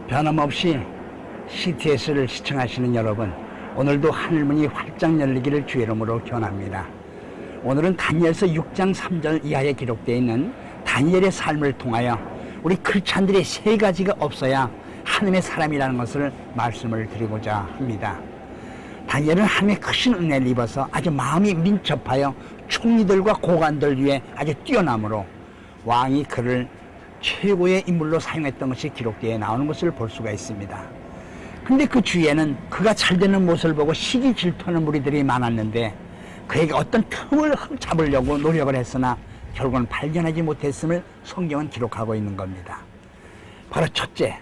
변함없이 CTS를 시청하시는 여러분, 오늘도 하늘문이 활짝 열리기를 주의 이름으로 기원합니다. 오늘은 다니엘서 6장 3절 이하에 기록되어 있는 다니엘의 삶을 통하여 우리 크리스찬들이 세 가지가 없어야 하나님의 사람이라는 것을 말씀을 드리고자 합니다. 다니엘은 하나님의 크신 은혜를 입어서 아주 마음이 민첩하여 총리들과 고관들 위에 아주 뛰어남으로 왕이 그를 최고의 인물로 사용했던 것이 기록되어 나오는 것을 볼 수가 있습니다. 근데 그 주위에는 그가 잘 되는 모습을 보고 시기 질투하는 무리들이 많았는데 그에게 어떤 틈을 잡으려고 노력을 했으나 결국은 발견하지 못했음을 성경은 기록하고 있는 겁니다. 바로 첫째,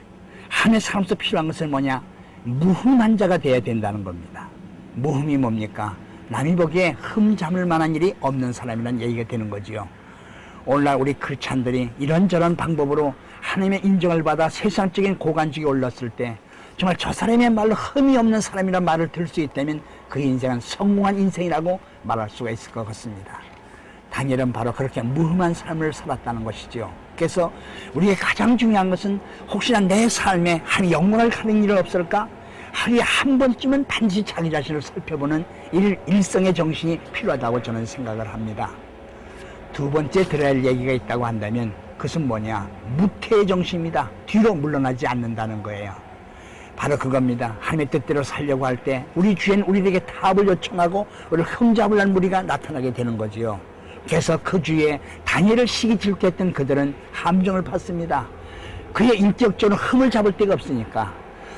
하나님의 사람으로서 필요한 것은 뭐냐? 무흠한 자가 되어야 된다는 겁니다. 무흠이 뭡니까? 남이 보기에 흠 잡을 만한 일이 없는 사람이라는 얘기가 되는 거지요. 오늘날 우리 크리스찬들이 이런저런 방법으로 하나님의 인정을 받아 세상적인 고관직에 올랐을 때 정말 저 사람의 말로 흠이 없는 사람이란 말을 들을 수 있다면 그 인생은 성공한 인생이라고 말할 수가 있을 것 같습니다. 다니엘은 바로 그렇게 무흠한 삶을 살았다는 것이지요. 그래서 우리에게 가장 중요한 것은 혹시나 내 삶에 한 영광을 가는 일은 없을까? 하루에 한 번쯤은 반드시 자기 자신을 살펴보는 일성의 정신이 필요하다고 저는 생각을 합니다. 두 번째 들어야 할 얘기가 있다고 한다면 그것은 뭐냐? 무태의 정신입니다. 뒤로 물러나지 않는다는 거예요. 바로 그겁니다. 하나님의 뜻대로 살려고 할 때 우리 주위엔 우리에게 답을 요청하고 우리를 흠잡으려는 무리가 나타나게 되는 거지요. 그래서 그 주위에 다니엘을 시기 질투했던 그들은 함정을 팠습니다. 그의 인격적으로 흠을 잡을 데가 없으니까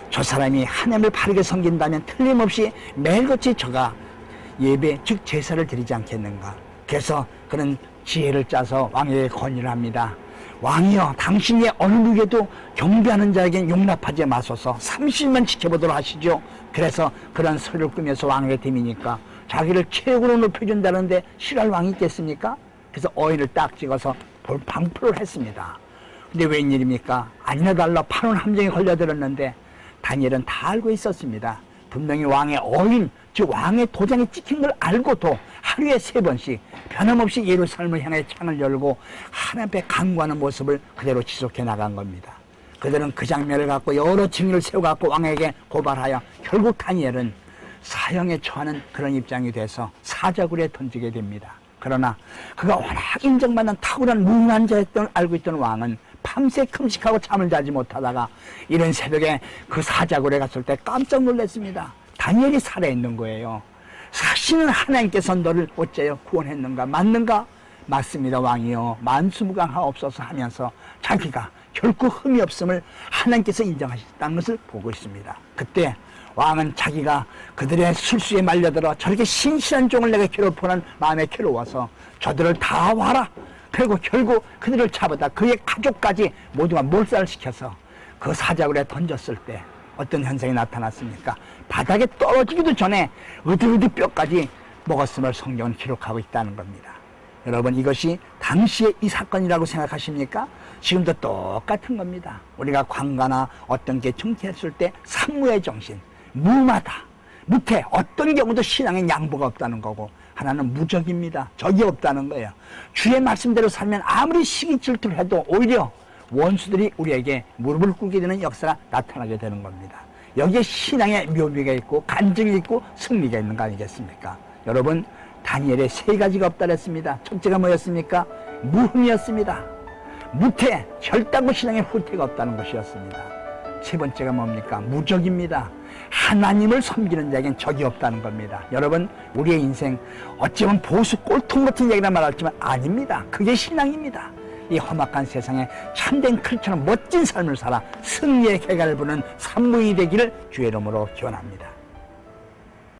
저 사람이 하나님을 바르게 섬긴다면 틀림없이 매일같이 저가 예배 즉 제사를 드리지 않겠는가. 그래서 그는 지혜를 짜서 왕에게 건의를 합니다. 왕이여, 당신이 어느 누구에도 경배하는 자에게 용납하지 마소서 30년 지켜보도록 하시죠. 그래서 그런 설을 꾸며서 왕에게 드미니까 자기를 최고로 높여준다는데 싫어할 왕이 있겠습니까? 그래서 어인을 딱 찍어서 방풀을 했습니다. 근데 웬일입니까? 아니나 달라 파론 함정에 걸려들었는데 다니엘은 다 알고 있었습니다. 분명히 왕의 어인, 즉 왕의 도장이 찍힌 걸 알고도 하루에 3번씩 변함없이 예루살렘을 향해 창을 열고 하나님 앞에 간구하는 모습을 그대로 지속해 나간 겁니다. 그들은 그 장면을 갖고 여러 증인을 세워갖고 왕에게 고발하여 결국 다니엘은 사형에 처하는 그런 입장이 돼서 사자굴에 던지게 됩니다. 그러나 그가 워낙 인정받는 탁월한 무능한 자였던 알고 있던 왕은 밤새 금식하고 잠을 자지 못하다가 이른 새벽에 그 사자굴에 갔을 때 깜짝 놀랐습니다. 다니엘이 살아있는 거예요. 사실은 하나님께서 너를 어째요 구원했는가? 맞는가? 맞습니다 왕이요 만수무강하옵소서 하면서 자기가 결코 흠이 없음을 하나님께서 인정하셨다는 것을 보고 있습니다. 그때 왕은 자기가 그들의 술수에 말려들어 저렇게 신실한 종을 내게 괴롭히는 마음에 괴로워서 저들을 다 와라. 그리고 결국 그들을 잡아다 그의 가족까지 모두가 몰살을 시켜서 그 사자굴에 던졌을 때 어떤 현상이 나타났습니까? 바닥에 떨어지기도 전에 으드으드 뼈까지 먹었음을 성경은 기록하고 있다는 겁니다. 여러분, 이것이 당시의 이 사건이라고 생각하십니까? 지금도 똑같은 겁니다. 우리가 관가나 어떤 게 정치했을 때 산무의 정신, 무마다, 무태, 어떤 경우도 신앙에 양보가 없다는 거고 하나는 무적입니다. 적이 없다는 거예요. 주의 말씀대로 살면 아무리 시기 질투를 해도 오히려 원수들이 우리에게 무릎을 꿇게 되는 역사가 나타나게 되는 겁니다. 여기에 신앙의 묘미가 있고 간증이 있고 승리가 있는 거 아니겠습니까? 여러분, 다니엘의 3가지가 없다 그랬습니다. 첫째가 뭐였습니까? 무흠이었습니다. 무태, 결단과 신앙의 후퇴가 없다는 것이었습니다. 3번째가 뭡니까? 무적입니다. 하나님을 섬기는 자에겐 적이 없다는 겁니다. 여러분, 우리의 인생 어찌보면 보수 꼴통 같은 얘기라 말하지만 아닙니다. 그게 신앙입니다. 이 험악한 세상에 참된 크리스천은 멋진 삶을 살아 승리의 개가를 부는 산무이 되기를 주의 이름으로 기원합니다.